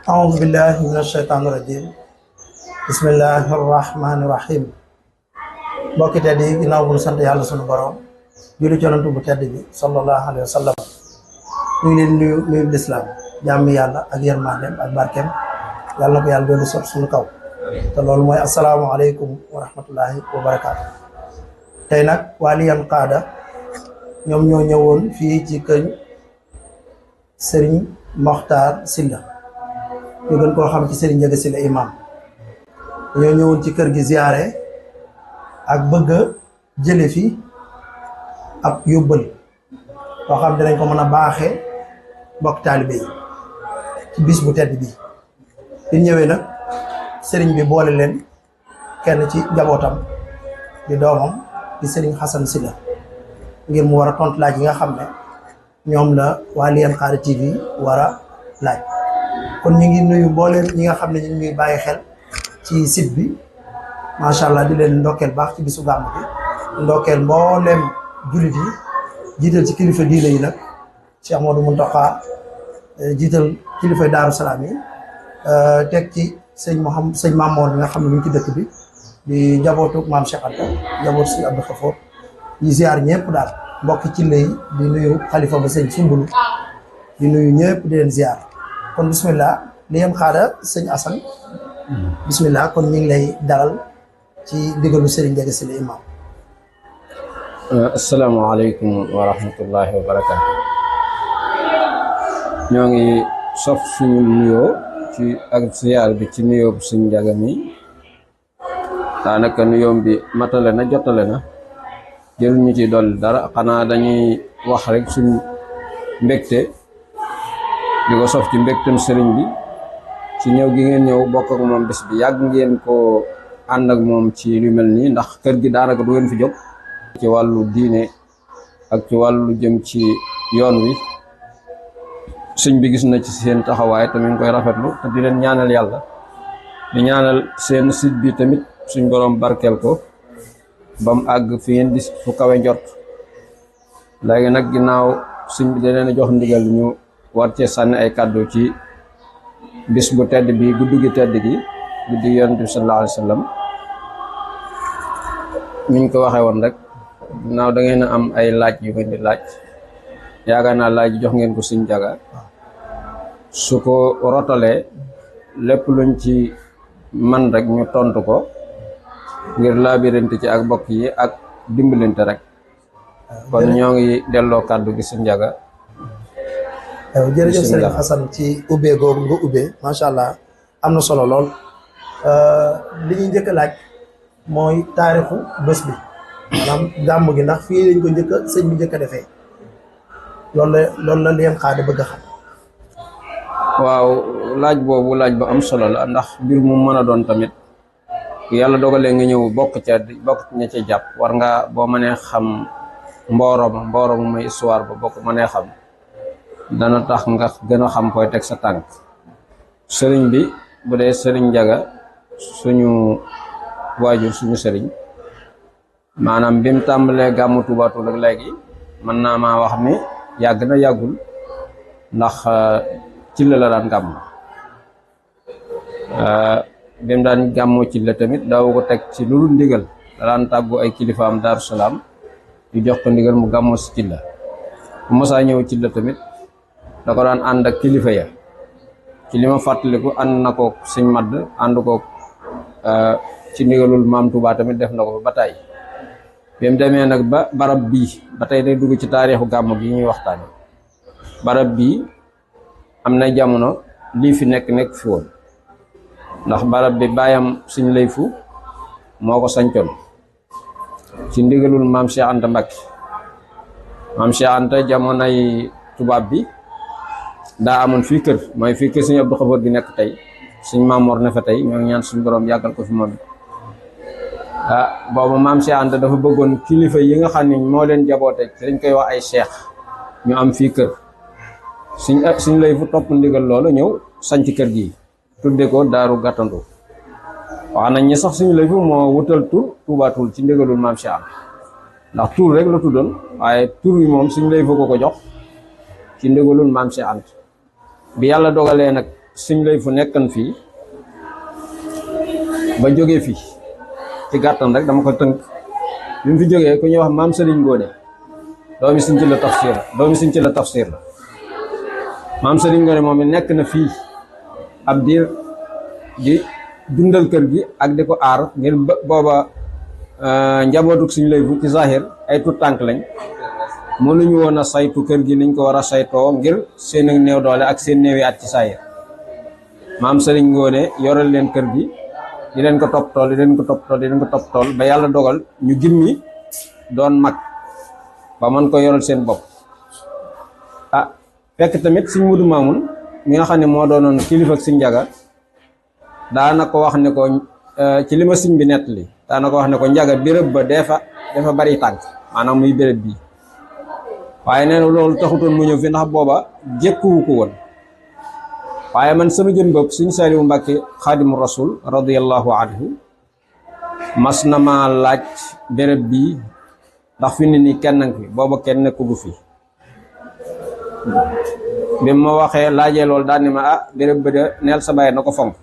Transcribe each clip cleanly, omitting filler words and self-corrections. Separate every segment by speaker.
Speaker 1: أعوذ بالله من الشيطان الرجيم بسم الله الرحمن الرحيم mbokki tedd yi ginnaaw bu ñu sant yàlla sunu borom julli ci yonent bu tedd bi sallallahu alayhi wa sallam ñu ngi leen nuyu lislaam jàmm yàlla ak yërmandeem ak barkeem yàlla na ko yàlla doon sot suñu kaw te loolu mooy asalaamaaleykum wa rahmatullahi wa barakaatu. tey nag waa Liyane Qaada ñoom ñoo ñëwoon fii ci kër Serigne Mokhtar Sylla ñu gën koo xam ci Serigne Ndiaga Sylla imam dañoo ñëwoon ci kër gi ziyaare ak bëgg a jële fi ab yóbbal boo xam dinañ ko mën a baaxee mbokk taalibe yi ci bis bu tedd bi di ñëwee nag sëriñ bi boole leen kenn ci njabootam di doomam di Serigne Xasan Sylla ngir mu war a tontu laaj yi nga xam ne ñoom la waa Liyane Qaada TV war a laaj kon ñu ngi nuyu mbooleem ñi nga xam ne ñu ngi bàyyi xel ci site bi macha allah di leen ndokkeel baax ci bisu gàmm bi ndokkeel mbooleem jullit yi jiital ci kilifa diine yi nag Cheikh Modou Mountakha jiital kilifa Daaru Salaam yi teg ci sëñ Mamoor bi nga xam ne ñu ngi ci dëkk bi di njabootu maam Cheikh Anta njabootu si Abdou Khafour di ziar ñëpp daal mbokki ci lay di nuyu xalifa ba sëñ Sumbulu di nuyu ñëpp di leen ziar kon bismillah Liyane Qaada sëñ Assane bismillah kon ñu ngi lay dalal ci ndigalu Serigne Ndiaga Sylla imam.
Speaker 2: asalaamaaleykum wa rahmatullahi wa barakaatu. ñoo ngi sof suñu nuyoo ci ak ziyaar bi ci nuyoo bu suñ Ndiaga mi daanaka nuyoom bi matale na jotale na jël ñu ci dolli dara xanaa dañuy wax rek suñ mbégte di ko sof ci mbégtem sëriñ bi ci ñëw gi ngeen ñëw bokk ak moom bés bi yàgg ngeen ko ànd ak moom ci lu mel nii ndax kër gi daanaka du ngeen fi jóg ci wàllu diine ak ci wàllu jëm ci yoon wi sëñ bi gis na ci seen taxawaay tamit ngi koy rafetlu te di leen ñaanal yàlla di ñaanal seen site bi tamit suñ borom barkeel ko ba mu àgg fi ngeen di fu kawe njort léegi nag ginnaaw sëñ bi da leen a jox ndigal ñu war cee sànni ay kàddu ci bis bu tedd bi guddi gi tedd gi guddi yonent bi sallallahu alayhi wa sallam niñ ko waxee woon rek ginnaaw da ngeen a am ay laaj yu ngeen di laaj yaakaar naa laaj jox ngeen ko Sëñ Ndiaga su ko rotalee lépp luñ ci man rek ñu tontu ko ngir laabirante ci ak mbokk yi ak dimbalante rek kon ñoo ngi delloo kàddu gi Sëñ Ndiaga.
Speaker 1: jërëjëf Serigne Assane ci ubbee googu nga ubbee macha allah am na solo lool li ñuy njëkk a laaj mooy taarixu bés bi maanaam gàmm gi ndax fii lañ ko njëkk a sëñ bi njëkk a defee loolu la Liyane Qaada bëgg a xam.
Speaker 2: waaw laaj boobu laaj bu am solo la ndax mbir mu mën a doon tamit yàlla dogalee nga ñëw bokk ña ca jàpp war nga boo mënee xam mbooro ma mooy histoire ba bokk mënee xam dana tax nga gën a xam koy teg sa tànk sëriñ bi bu dee Serigne Ndiaga suñu waajur suñu sëriñ maanaam bi mu tàmbalee gàmmu Tuubaa Tuul ak léegi mën naa maa wax ni yàgg na yàggul ndax ci la daan gàmm bi mu daan gàmmoo ci la tamit daaw ko teg ci lu dul ndigal da daan tàggu ay kilifaam Daaru Salaam ñu jox ko ndigal mu gàmmoo si ci la bu mosaa ñëw ci la tamit da ko daan ànd ak kilifa ya ci li ma fàttaliku ànd na ko sëñ Madd ànd ko ci ndigalul maam Touba tamit def na ko ba tey bi mu demee nag ba barab bii ba tey day dugg ci taarixu gàmm gi ñuy waxtaane barab bii am na jamono lii fi nekk fi woon ndax barab bi baayam suñ lay fu moo ko sañcoon ci ndigalul maam Cheikh Anta Mbacké maam Cheikh Anta jamonoy tubaab bi daa amoon fii kër mooy fii kër suñu Abdou Khafour bi nekk tey suñ Mamoor ne fa tey ñoo ngi ñaan suñu borom yàggal ko fi moom boobu maam Cheikh Anta dafa bëggoon kilifa yi nga xam ne moo leen jaboote dañ koy wax ay cheikh ñu am fii kër suñ lay fu topp ndigal loolu ñëw sanc kër gi tudde ko Daaru Gàttandu wax nañ ñi sax suñu lay fu moo wutal tur Tuubaa Tuul ci ndigalul maam Cheikh Anta ndax tur rek la tuddoon waaye tur wi moom suñ lay fu ko jox ci ndigalul maam Cheikh Anta bi yàlla dogalee nag suñ lay fu nekkan fii ba jógee fii ci gàttan rek dama ko tënk bi mu fi jógee ku ñuy wax maam Sëriñ Ngoone doomi suñ ci la tafsir doomi suñ ci la tafsir la maam Sëriñ Ngoone moom it nekk na fii ab diir di dundal kër gi ak di ko aar ngir booba njabootuk suñ lay fu ci zahir ay tut tànk lañ mënuñu woon a saytu kër gi niñ ko war a saytoo ngir seen néew doole ak seen néewi at ci zahir maam Sëriñ Ngoone yoral leen kër gi di leen ko toppatool di leen ko toppatool di leen ko toppatool ba yàlla dogal ñu gimmi doon mag ba man ko yoral seen bopp fekk tamit Sëriñ Mudu Maamun mi nga xam ne moo doonoon kilifa ak Sëriñ Njaga daana ko wax ne ko ci li ma sëñ bi nettali daana ko wax ne ko Njaga béréb ba dafa bari tànk maanaam muy béréb bii waaye nee na loolu taxutoon mu ñëw fi ndax booba jékkuwu ko woon waaye man sama jën bopp Sëriñ Saaliwu Mbàkke Xaadimu Rasul radiyallahu anhu mas na ma laaj béréb bii ndax fi ne nii kenn fi booba kenn nekkugu fi bi ma waxee laajee loolu daal ni ma béréb ba de neel sa baay na ko fonk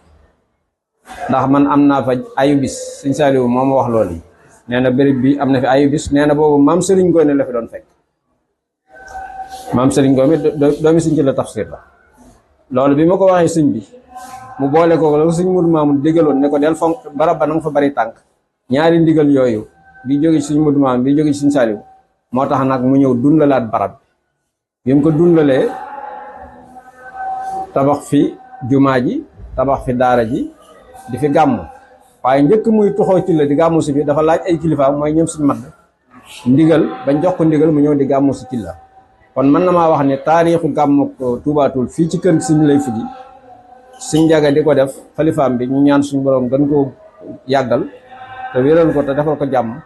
Speaker 2: ndax man am naa fa ayu bis Sëriñ Saaliwu moo ma wax loolu yi nee na béréb bi am na fi ayu bis nee na boobu maam Sëriñ Ngoone la fi doon fekk maam Sëriñ Ngoone doomi Sëriñ ci la tafsir la loolu bi ma ko waxee sëñ bi mu boole ko la Sëriñ Mudu Maamun digaloon ne ko del fonk barab ba na nga fa bari tànk ñaari ndigal yooyu bi jóge ci Sëriñ Mudu Maamun bi jóge ci Sëriñ Saaliwu moo tax nag mu ñëw dundalaat barab bi mu ko dundalee tabax fi jumaa ji tabax fi daara ji di fi gàmm waaye njëkk muy tuxoo ci la di gàmmu si bi dafa laaj ay kilifa mooy ñoom suñu mat ndigal bañ jox ko ndigal mu ñëw di gàmmu si ci la kon mën na maa wax ne taarixu gàmmu Tuubaa Tuul fii ci kër Sëriñ lay figi Sëriñ Njaga di ko def xalifaam bi ñu ñaan suñu borom gën koo yàggal te wéral ko te defal ko jàmm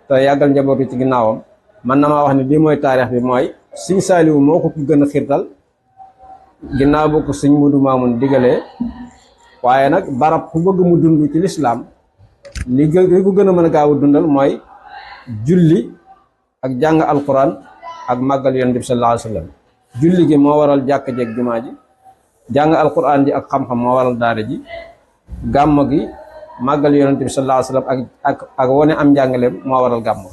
Speaker 2: te yàggal njabootu ci ginnaawam mën na maa wax ne lii mooy taarix bi mooy Sëriñ Saaliwu moo ko gën a xiirtal ginnaaw bu ko Sëriñ Mudu Maamun digalee waaye nag barab ku bëgg mu dund ci lislaam li ko gën a mën a gaaw a dundal mooy julli ak jàng alquran ak màggal yonent bi sallallahu alayhi wa sallam julli gi moo waral jàkk jeeg jumaa ji jàng alquran ji ak xam-xam moo waral daara ji gàmm gi màggal yonent bi sallallahu alayhi wa sallam ak wane am njàngaleem moo waral gàmm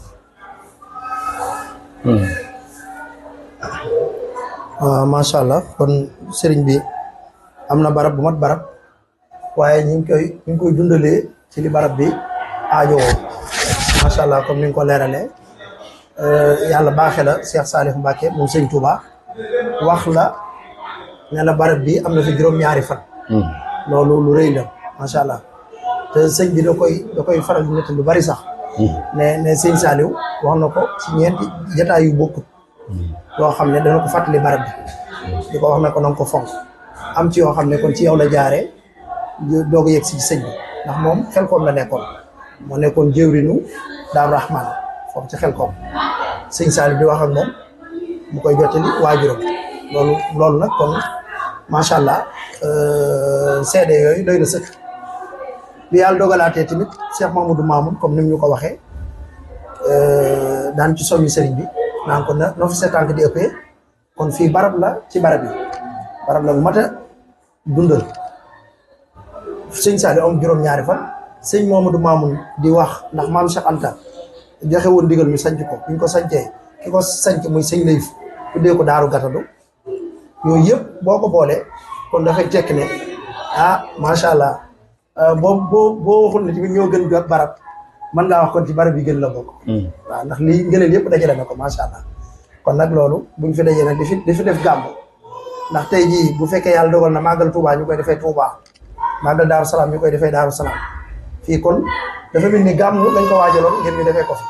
Speaker 1: macha allah kon sëriñ bi am na barab bu mat barab waaye ñu ngi koy dundalee ci li barab bi aajowoo macha allah comme ni nga ko leeralee yàlla baaxee la Cheikh Salif Mbacke moom sëñ Touba wax la ne la barab bi am na fi juróom-ñaari fan. loolu lu rëy la macha allah te sëñ bi da koy faral di nett lu bari sax. ne sëñ Saliou wax na ko ci ñeenti jotaay yu bokkut. yoo xam ne dana ko fàttali barab bi. di ko wax ne ko na nga ko fonk am ci yoo xam ne kon ci yow la jaaree. doog a yegg si sëñ bi ndax moom Xelkom la nekkoon moo nekkoon jëwrinu Daaru Rahman foofu ci Xelkom sëñ Saliou di wax ak moom mu koy jottali waajuram loolu nag kon macha allah seede yooyu doy na sëkk bi yàlla dogalaatee tamit Cheikh Mamadou Mamoun comme ni ñu ko waxee daan ci soññu sëriñ bi naan ko na fi sa tànk di ëppee kon fii barab la ci barab yi barab la bu mat a dundal sëñ Saliou am juróom-ñaari fan sëñ Mamadou Mamoun di wax ndax maam Cheikh Anta joxe woon ndigal ñu sanc ko bu ñu ko sancee ki ko sanc muy sëñ Layf tuddee ko Daaru Gatadu yooyu yëpp boo ko boolee kon dafay tekk ne macha allah boo waxul ne tamit ñoo gën barab mën ngaa wax kon ci barab yi gën la bokk. waaw ndax lii ngëneel yëpp dajale na ko macha allah kon nag loolu buñ fi dajee nag di fi def gàmmu ndax tey jii bu fekkee yàlla dogal na màggal Touba ñu koy defee Touba. màggal Daaru Salaam ñu koy defee Daaru Salaam fii kon dafa mel ni gàmmu lañ ko waajaloon ngir ñu defee ko fi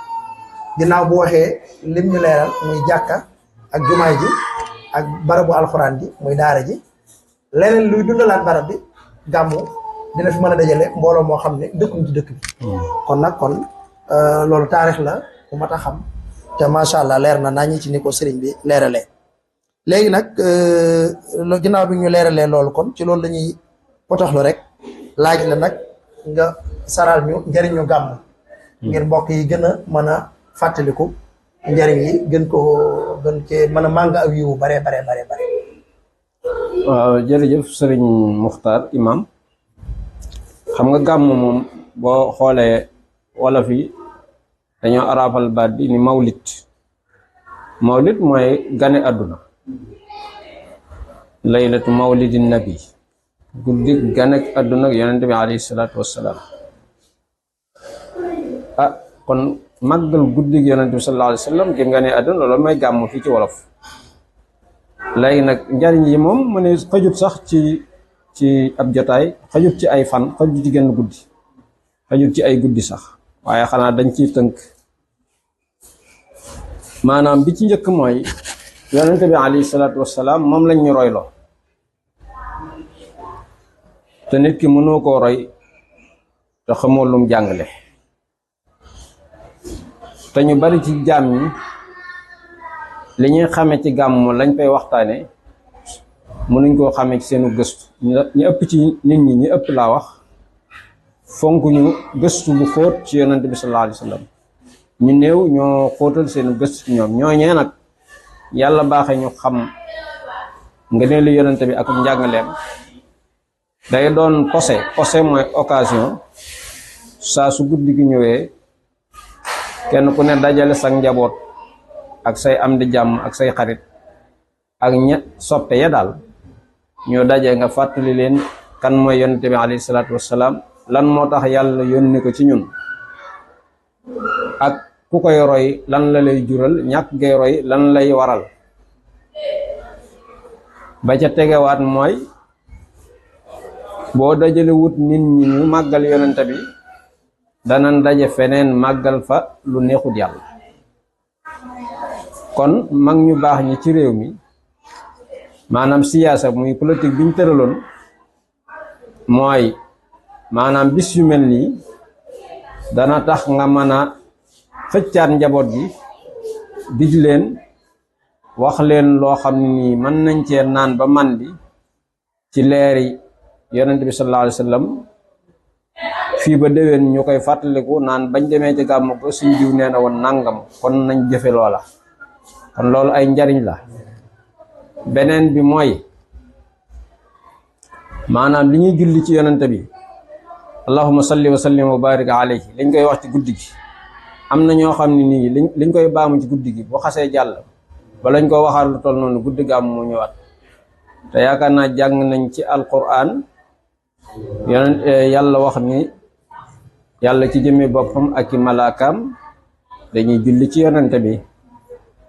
Speaker 1: ginnaaw bu waxee lim ñu leeral muy jàkka ak jumaay ji ak barabu alxuraan ji muy daara ji leneen luy dundalaat barab bi gàmmu dina fi mën a dajale mbooloo moo xam ne dëkkuñ ci dëkk bi kon nag kon loolu taarix la bu mat a xam te macha allah leer na nañu ci ni ko sëriñ bi leeralee léegi nag ginnaaw bi ñu leeralee loolu kon ci loolu lañuy potoxlu rek laaj la nag nga saral ñu njëriñu gàmm ngir mbokk yi gën a mën a fàttaliku njëriñ yi gën cee mën a màng ak yiwu bare
Speaker 2: waaw jërëjëf sëriñ Muxtaar imam xam nga gàmm moom boo xoolee wolof yi dañoo arafal baat bi ni mawlit mawlit mooy gane àdduna laylatu mawlidin nabi guddi gane àdduna yonent bi alayhi salaatu wassalaam kon màggal guddi yonent bi sallallahu alayhi wa sallam gi gane àdduna loolu mooy gàmm fii ci wolof léegi nag njariñ yi moom mu ne xajut sax ci ab jotaay xajut ci ay fan xajut ci genn guddi xajut ci ay guddi sax waaye xanaa dañ ciy tënk maanaam bi ci njëkk mooy yonente bi alayhi salaatu wassalaam moom lañ ñu royloo te nit ki mënoo koo roy te xamoo lum jàngale te ñu bari ci jaam ñi li ñuy xame ci gàmmu lañ fay waxtaane mënuñ koo xamee ci seenu gëstu ñu ëpp ci nit ñi ñu ëpp laa wax fonk ñu gëstu bu xóot ci yonent bi sallallahu alayhi wa sallam ñu néew ñoo xóotal seenu gëstu ci ñoom ñooñee nag yàlla baaxe ñu xam ngëneelu yonent bi ak njàngaleem day doon posé mooy occasion saa su guddi gi ñëwee kenn ku ne dajale sa njaboot ak say am di jàmm ak say xarit ak ña soppe ya daal ñoo daje nga fàttali leen kan mooy yonent bi alayhi salaatu wassalaam lan moo tax yàlla yónni ko ci ñun ak ku koy roy lan la lay jural ñàkk ngay roy lan lay waral ba ca tegewaat mooy boo dajale wut nit ñi ñu màggal yonent bi danañ daje feneen màggal fa lu neexut yàlla kon mag ñu baax ñi ci réew mi maanaam siyaasa muy politique bi ñu tëraloon mooy maanaam bis yu mel nii dana tax nga mën a xëccaat njaboot gi dig leen wax leen loo xam ne nii mën nañ cee naan ba man di ci leeri yonent bi sallallahu alayhi wa sallam fii ba déwén ñu koy fàttaliku naan bañ demee ci gàmm ko suñ jiw nee na woon nangam kon nañ jëfe loola kon loolu ay njariñ la beneen bi mooy maanaam li ñuy julli ci yonent bi allahumma salli wa sallim wa barik alayhi liñ koy wax ci guddi gi am na ñoo xam ne nii liñ koy baamu ci guddi gi bu xasee jàll ba lañ ko waxaat lu toll noonu guddi gàmm mu ñëwaat te yaakaar naa jàng nañ ci alquran yonent yàlla wax ni yàlla ci jëmmi boppam ak i malaakaam dañuy julli ci yonent bi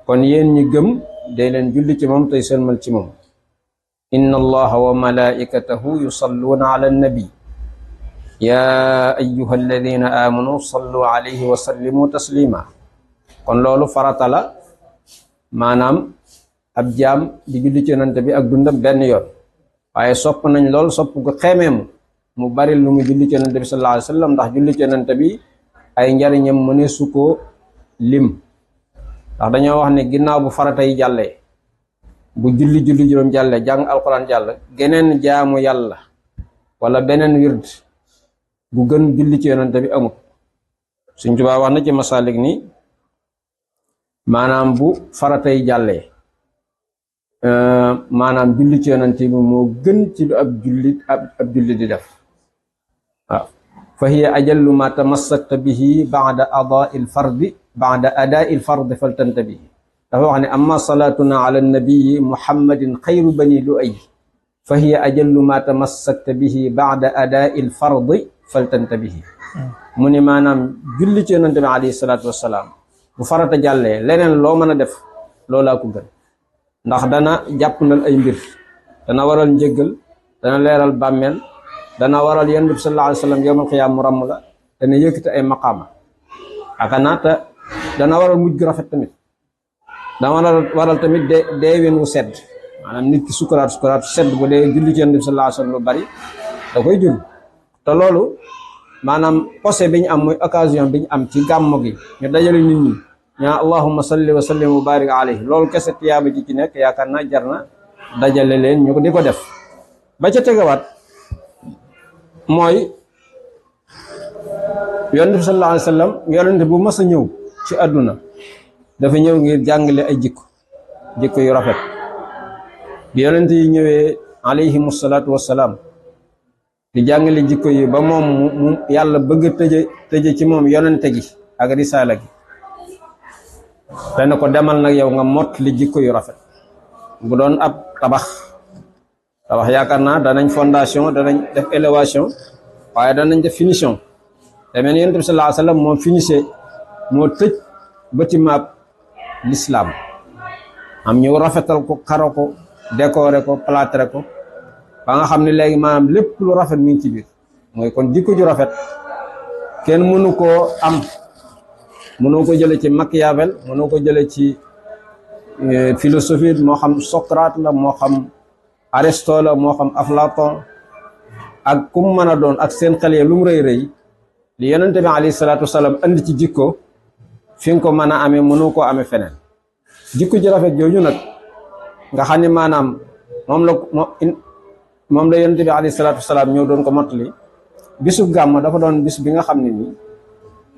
Speaker 2: kon yéen ñi gëm day leen julli ci moom tey sëlmal ci moom inna allaha wa malaikatahu yusalluuna ala nabi ya ayyuha alladina amanu sallu alayhi wa sallimu taslima kon loolu farata la maanaam ab jaam di julli ci yonent bi ak dundam benn yoon waaye sopp nañ lool sopp gu xeemeemu mu bari lu mu julli ci yonent bi sallallahu alayhi wa sallam ndax julli ci yonent bi ay njariñam mëneesu ko lim ndax dañoo wax ne ginnaaw bu farata yi jàllee bu julli juróom jàllee jàng alquran jàll geneen jaamu yàlla wala beneen wird bu gën julli ci yonent bi amut Sëñ Tuubaa wax na ci Masaalik ni maanaam bu farata yi jàllee maanaam julli ci yonent bi moo gën ci lu ab julli di def waaw fa hiya ajallu ma tamassakta bihi ba'da adaa'i al-fardi faltantabihi dafa wax ne amma salaatuna ala nabii muhammadin xayru bani lu'ay fa hiya ajallu ma tamassakta bihi ba'da adaa'i al-fardi faltantabihi mu ne maanaam julli ci yonent bi alayhi salaatu wassalaam bu farata jàllee leneen loo mën a def loolaa ko gën ndax dana jàppandal ay mbir dana waral njëggal dana leeral bàmmeel dana waral yonent bi sallallahu alayhi wa sallam yawmal qiyaama mu ràmm la dana yëkkati ay maqaama aka naata dana waral mujj gu rafet tamit dana waral tamit deewin wu sedd maanaam nit ki sukuraat sedd bu dee julli ci yonent bi sallallahu alayhi wa sallam lu bari da koy jur te loolu maanaam posé bi ñu am muy occasion bi ñu am ci gàmmo gi ñu dajale nit ñi ñaa allahumma salli wa sallim wa barik alayhi loolu kese tiyaaba ji ci nekk yaakaar naa jar na dajale leen ñu ko di ko def ba ca tegawaat mooy yonent bi sallallahu alayhi wa sallam yonent bu mas a ñëw ci àdduna dafa ñëw ngir jàngale ay jikko yu rafet bi yonent yi ñëwee alayhimu salaatu wassalaam di jàngale jikko yi ba moom mu yàlla bëgg a tëje ci moom yonente gi ak risaala gi dana ko demal nag yow nga mott li jikko yu rafet. bu doon ab tabax yaakaar naa danañ fondation danañ def élévation waaye danañ def finition te mel yonent bi sallallahu alayhi wa sallam moo finissé moo tëj bâtiment l'islam am ñu rafetal ko karo ko décorer ko plâtrer ko ba nga xam ne léegi maanaam lépp lu rafet mi ngi ci biir mooy kon jikko ju rafet kenn mënu koo am mënoo ko jële ci Machiavel mënoo ko jële ci philosophie moo xam Socrate la moo xam Aristote la moo xam Aflaton ak kum mën a doon ak seen xel ya lu mu rëy rëy li yonente bi alayhi salaatu wasalaam andi ci jikko fi nga ko mën a amee mënoo koo amee feneen jikko ji rafet jooju nag nga xam ne maanaam moom la yonente bi alayhi salaatu wasalaam ñëw doon ko mottali bisu gàmm dafa doon bis bi nga xam ne nii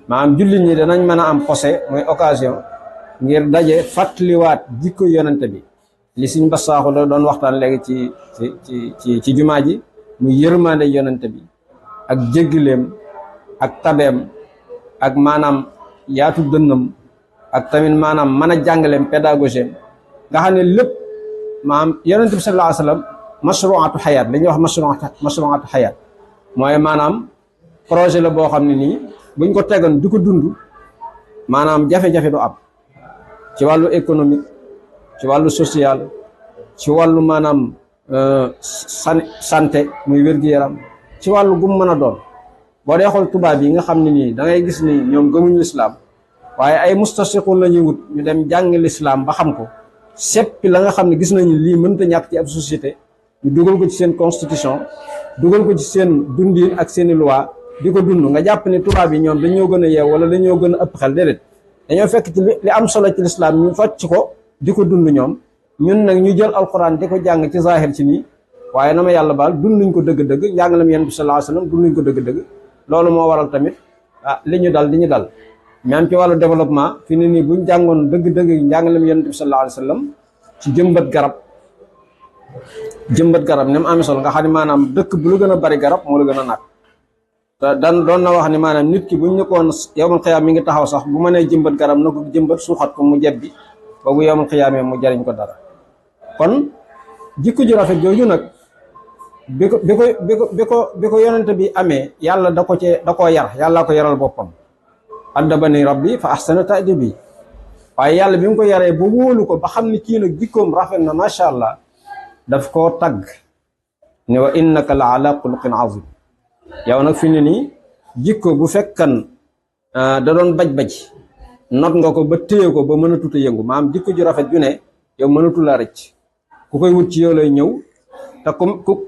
Speaker 2: maanaam jullit ñi danañ mën a am posé mooy occasion ngir daje fàttaliwaat jikko yonente bi li Sëñ Bassaaxu la doon waxtaan léegi ci jumaa ji muy yërmande yonente bi ak jéggaleem ak tabeem ak maanaam yaatu dënnam ak tamit maanaam mën a jàngaleem pédagogie nga xam ne lépp maanaam yonente bi sallallahu alayhi wa sallam mashruatu xayaat li ñuy wax mashruatu xayaat mooy maanaam projet la boo xam ne nii buñ ko tegoon di ko dund maanaam jafe-jafe du am ci wàllu économique ci wàllu social ci wàllu maanaam santé muy wér-gu-yaram ci wàllu gum mën a doon boo dee xool tubaab yi nga xam ne nii da ngay gis ni ñoom gëmuñu lislaam waaye ay mustashriqun la ñuy wut ñu dem jàng lislaam ba xam ko seppi la nga xam ne gis nañu lii mënta ñàkk ci ab société ñu dugal ko ci seen constitution dugal ko ci seen dundin ak seeni loi di ko dund nga jàpp ne tubaab yi ñoom dañoo gën a yeew wala dañoo gën a ëpp xel déedéet dañoo fekk ci li am solo ci lislaam ñu focc ko di ko dund ñoom ñun nag ñu jël alquran di ko jàng ci zahir ci nii waaye na ma yàlla baal dunduñ ko dëgg-dëgg njàngalam yonent bi sallallahu alayhi wasallam dunduñ ko dëgg-dëgg loolu moo waral tamit li ñu dal di ñu dal même ci wàllu développement fi ne nii buñ jàngoon dëgg-dëgg njàngalam yonent bi sallallahu alayhi wasallam ci jëmbat garab ni mu amee solo nga xam ne maanaam dëkk bu lu gën a bari garab moo la gën a naat te doon na wax ni maanaam nit ki buñ nekkoon yowmal xiyaam mi ngi taxaw sax bu mënee jëmbat garab na ko jëmbat suuxat ko mu jebbi ba bu yowmal xiyaamee mu jariñ ko dara kon jikko ju rafet jooju nag bi ko yonente bi amee yàlla da koo yar yàlla ko yaral boppam addabani rabbi fa ahsana ta'dibi waaye yàlla bi mu ko yaree ba wóolu ko ba xam ni kii nag jikkoom rafet na macha allah daf koo tagg ne wa innaka la ala xuluqin azim yow nag fi ne nii jikko bu fekkan da doon baj-baj not nga ko ba téye ko ba mën a tuta yëngu maanaam jikko ju rafet ju ne yow mënatu la rëcc ku koy wut ci yow lay ñëw te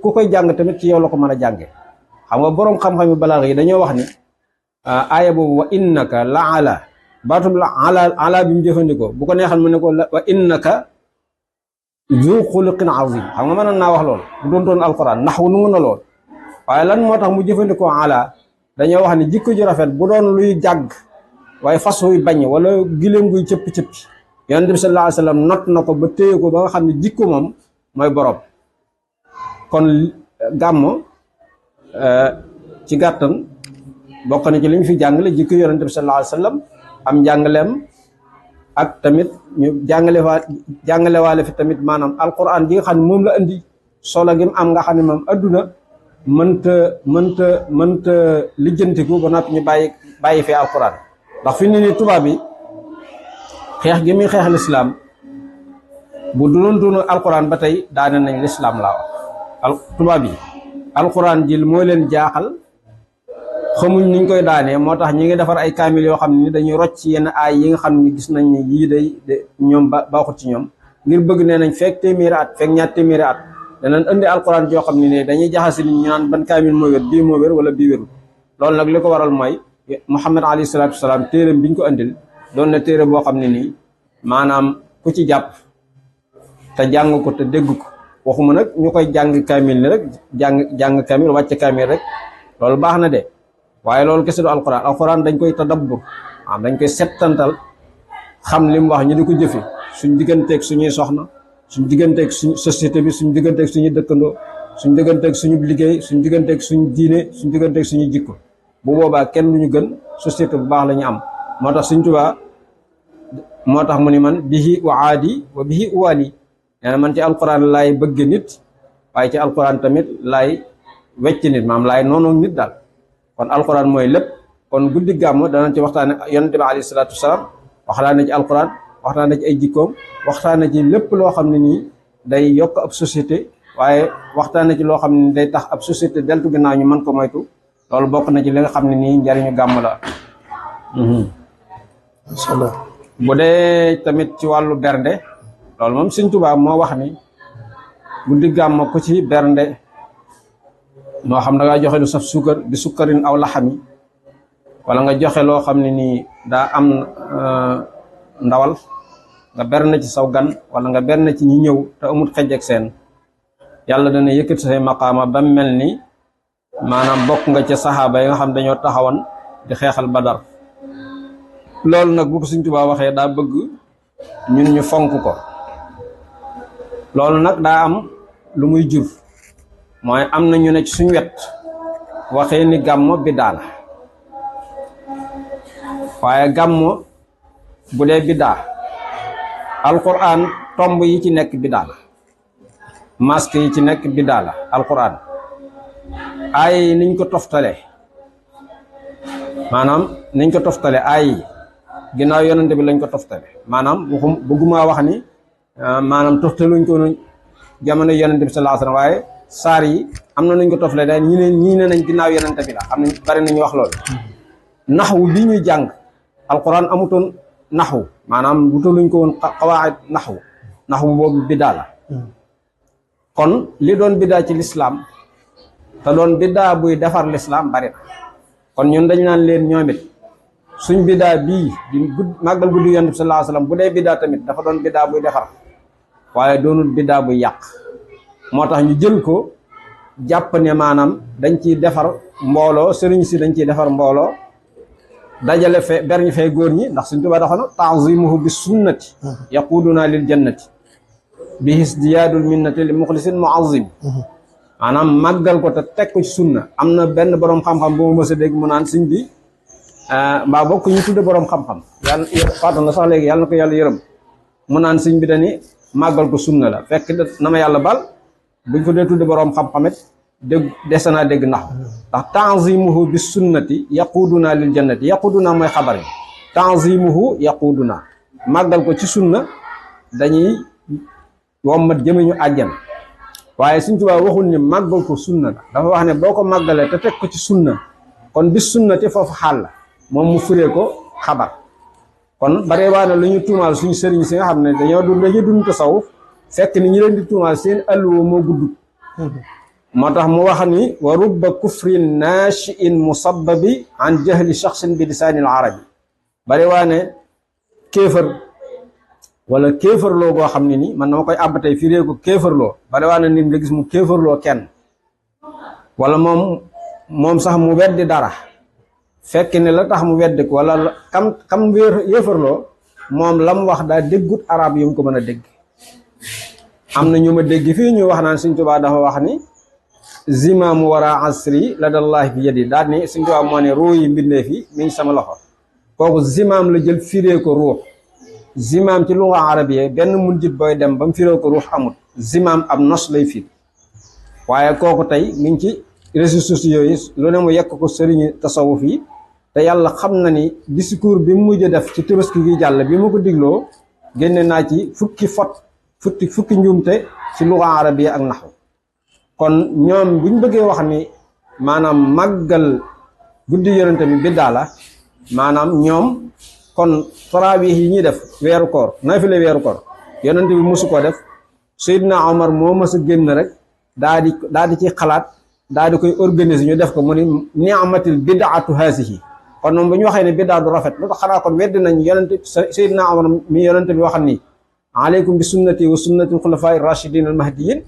Speaker 2: ku koy jàng tamit ci yow la ko mën a jànge xam nga boroom xam-xam yu balaax yi dañoo wax ni aaya boobu wa innaka la ala baatub la ala bi mu jëfandikoo bu ko neexal mu ne ko wa innaka zu xuluqin azim xam nga mënoon naa wax lool bu doon doon alquran ndax nu mun na lool waaye lan moo tax mu jëfandikoo ala dañoo wax ni jikko ju rafet bu doon luy jàgg waaye fas wuy bañ wala giléem guy cëpp-cëppi yonent bi sallallahu alayhi wasallam not na ko ba téye ko ba nga xam ne jikko moom mooy borom kon gàmmo ci gàttan bokk na ci li ñu fi jàngale jikko yonent bi sallallahu alayhi wasallam am njàngaleem ak tamit ñu jàngalewaale fi tamit maanaam alquran ji nga xam ne moom la indi solo gi mu am nga xam ne moom adduna mënta lijjantiku ba noppi ñu bàyyi fi alquran ndax fi ne nii tubaab bi xeex gi muy xeex lislaam bu doon alquran ba tey daane nañ lislaam laa wax tubaab yi alquran ji moo leen jaaxal xamuñ niñ koy daanee moo tax ñi ngi defar ay kaamil yoo xam ne dañuy rocc yenn aay yi nga xam ne gis nañ ne yii day ñoom baaxut ci ñoom ngir bëgg nee nañ fekk téeméeri at fekk ñaar téeméeri at danañ indi alquran joo xam ne dañuy jaxasi nit ñu naan ban kaamil moo wér bii moo wér wala bii wérul loolu nag li ko waral mooy Muhammad alayhi salaatu wasalaam téeréem biñ ko andil doon na téere boo xam ne nii maanaam ku ci jàpp te jàng ko te dégg ko waxuma nag ñu koy jàng kaamil ni rek jàng kaamil wàcce kaamil rek loolu baax na de waaye loolu kese du alquran dañ koy tadabbur dañ koy settantal xam li mu wax ñu di ko jëfe suñ digganteeg suñuy soxna suñu digganteeg suñu société bi, suñu digganteeg suñu dëkkandoo, suñu digganteeg suñu liggéey, suñu digganteeg suñu diine, suñu digganteeg suñu jikko. Bu boobaa kenn lu ñu gën société bu baax la ñu am. moo tax Sëñ Tuubaa moo tax mu ni man bihi uaadi wa bihi uwaali, nee na man ci alquran laay bëgg nit, waaye ci alquran tamit laay wecc nit, maam laay noonu nit daal. kon alquran mooy lépp. kon guddi gàmm danañ ci waxtaane yonente bi alayhi salaatu wasalaam, waxtaan na ci alquran, waxtaan na ci ay jikkoom, waxtaan na ci lépp loo xam ne nii day yokk ab société, waaye waxtaan na ci loo xam ne ni day tax ab société deltu ginnaaw ñu mën ko moytu. loolu bokk na ci li nga xam ne nii njariñu gàmm la.
Speaker 1: masha Allah.
Speaker 2: bu dee tamit ci wàllu bernde, loolu moom Sëñ Tuubaa moo wax ni guddi gàmm ko ci bernde, moo xam da ngaa joxe lu saf suukar bi sukkarin aw laxami, wala nga joxe loo xam ne nii daa am ndawal, nga berne ci saw gan, wala nga berne ci ñi ñëw te amul xej ak seen, yàlla dana yëkkati say maqaama ba mel ni maanaam bokk nga ca saxaaba yi nga xam dañoo taxawan di xeexal Badar. loolu nag bu ko Sëñ Tuubaa waxee daa bëgg ñun ñu fonk ko. loolu nag daa am lu muy jur, mooy am na ñu ne ci suñu wet waxee ni gàmmo biddaa la, waaye gàmmo bu dee biddaa, alquran tomb yi ci nekk biddaa la, masque yi ci nekk biddaa la. alquran aay yi niñ ko toftale, maanaam niñ ko toftale aay yi ginnaaw yonente bi lañ ko toftale, maanaam waxum bëgguma wax ni maanaam toftaluñ ko jamono yonente bi sallallahu alayhi wasallam, waaye saar yi am na nuñ ko toftale daal ñii ne nañ ginnaaw yonente bi la, am nañ bari nañu wax loolu. naxwu bi ñuy jàng alquran amutoon naxwu, maanaam wutaluñ ko woon qawaid naxwu boobu biddaa la. kon li doon biddaa ci lislaam te doon biddaa buy defar lislaam bari na. kon ñun dañ naan leen ñoom it suñ biddaa bii di màggal guddi yonent bi sallallahu alayhi wasallam bu dee biddaa tamit dafa doon biddaa buy defar, waaye doonul biddaa buy yàq. moo tax ñu jël ko jàpp ne maanaam dañ ciy defar mbooloo, sëriñ si dañ ciy defar mbooloo, dajale fe berñi fee góor ñi, ndax Sëñ Tuubaa dafa na ta'zimuhu bis sunnati yaquduna lil jannati bi hisdiyaadul minnati li muxlisin mu'azzim. maanaam màggal ko te teg ko ci sunna. am na benn boroom xam-xam bu ma mës a dégg mu naan sëñ bi mbaa bokk ñu tudde boroom xam-xam, yàlla faatu na sax léegi, yàlla na ko yàlla yërëm, mu naan sëñ bi dani màggal ko sunna la. fekk na ma yàlla bal buñ ko dee tudde boroom xam-xamit dégg dese naa dégg ndax ta'zimuhu bis sunnati yaquduna lil jannati, yaquduna mooy xabar yi, ta'zimuhu yaquduna màggal ko ci sunna dañuy wommat jëme ñu àjjana. waaye Sëñ Tuubaa waxul ni màggal ko sunna la, dafa wax ne boo ko màggalee te teg ko ci sunna, kon bis sunnati foofu xaal la, moom mu firee ko xabar. kon bare waa na lu ñu tuumaal suñu sëriñ si nga xam ne dañoo dund tasawuf, fekk ni ñi leen di tuumaal seen alluwa moo gudd. moo tax mu wax ni wa rubba kufrin naashi'in musabbabi an jahli shaxsin bi lisaanil arabi. bare waa ne kéefër wala kéefërloo goo xam ne ni man dama koy àbbatey firee ko kéefërloo, bare waa ne nit nga gis mu kéefërloo kenn, wala moom sax mu weddi dara, fekk ne la tax mu weddi ko wala kam yéefërloo moom lam wax daa déggut arab yu mu ko mën a dégg. am na ñu ma dégg fii ñu wax naan Sëñ Tuubaa dafa wax ni zimaamu wara asri ladallahi bi yadi, daal ni Sëñ Tuubaa moo ne ruu yi mbindee fi mi ngi sama loxo. kooku zimaam la jël firee ko ruux. zimaam ci luga arabiya benn munjit booy dem ba mu firee ko ruux amut, zimaam ab nos lay firi. waaye kooku tey mi ngi ci réseaux sociaux yi lu ne mu yekk ko sëriñi tasawuf yi, te yàlla xam na ni discours bi mu mujj def ci Tabaski gi jàll bi ma ko digloo génne naa ci fukki njuumte ci luga arabiya ak naxwu. kon ñoom buñ bëggee wax ni maanaam màggal guddi yonente bi biddaa la, maanaam ñoom kon tarawih yi ñuy def weeru koor, naafile weeru koor yonente bi mosu koo def. Seydina Omar moo mës a génn rek daa di ci xalaat, daa di koy organiser ñu def ko, mu ni ni'matil bid'atu haasihi. kon moom bu ñu waxee ne biddaa du rafet, lu tax xanaa kon weddi nañ yonente Seydina Omar mi yonente bi waxal ni aleykum bi sunnati wa sunnati xulafaa rachidin al mahdiyin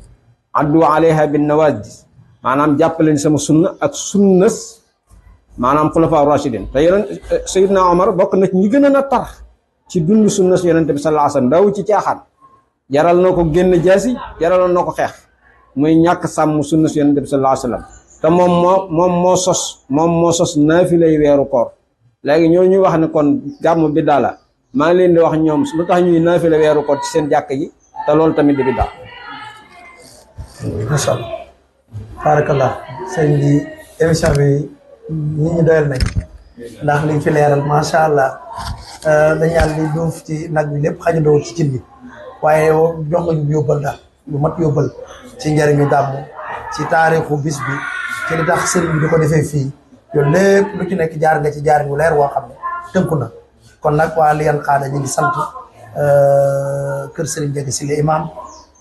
Speaker 2: addu alayha bin nawajiz, maanaam jàppaleen sama sunna ak sunnas maanaam xulafaa rachidin. te yonent Seydina Omar bokk na ci ñi gën a tar ci dund sunnas yonente bi sallallahu alayhi wasallam, daawu ci caaxaan. jaral na ko génn jaasi jaraloon na ko xeex muy ñàkk sàmm sunna si yonent bi sallallahu alayhi wa sallam te moom moo sos naafilay weeru koor léegi ñoo ñuy wax ne kon gàmm bi daala maa ngi leen di wax ñoom lu tax ñuy naafila weeru koor ci seen jàkk ji te loolu tamit di bi daal.
Speaker 1: macha allah barakallah sëñ bi émission bi nit ñi doyal nañ ndax liñ fi leeral macha allah dañaan li duuf ci nag bi lépp xajandoo ci cin bi waaye jox nga ñu yóbbal daal lu mat yóbbal ci njëriñu gàmm ci taarixu bis bi ci li tax sëriñ bi di ko defee fii loolu lépp lu ci nekk jaar nga ci jaar ñu leer woo xam ne tënku na kon nag waa Liyane Xaada ñu ngi sant kër sëriñ Ndiaga Sylla imam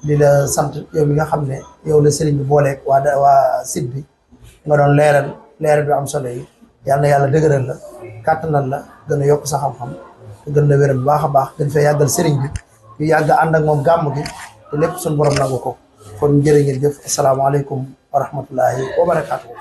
Speaker 1: di la sant yow mi nga xam ne yow la sëriñ bi booleeg waa site bi nga doon leeral bi am solo yi yal na yàlla dëgëral la kàttanal la gën a yokk sa xam-xam te gën la wéral bu baax a baax gën fee yàggal sëriñ bi ñu yàgg ànd ak moom gàmm gi te lépp suñu borom nangu ko kon jërë ngeen jëf asalaamaaleykum wa rahmatullahi wa barakaatuhu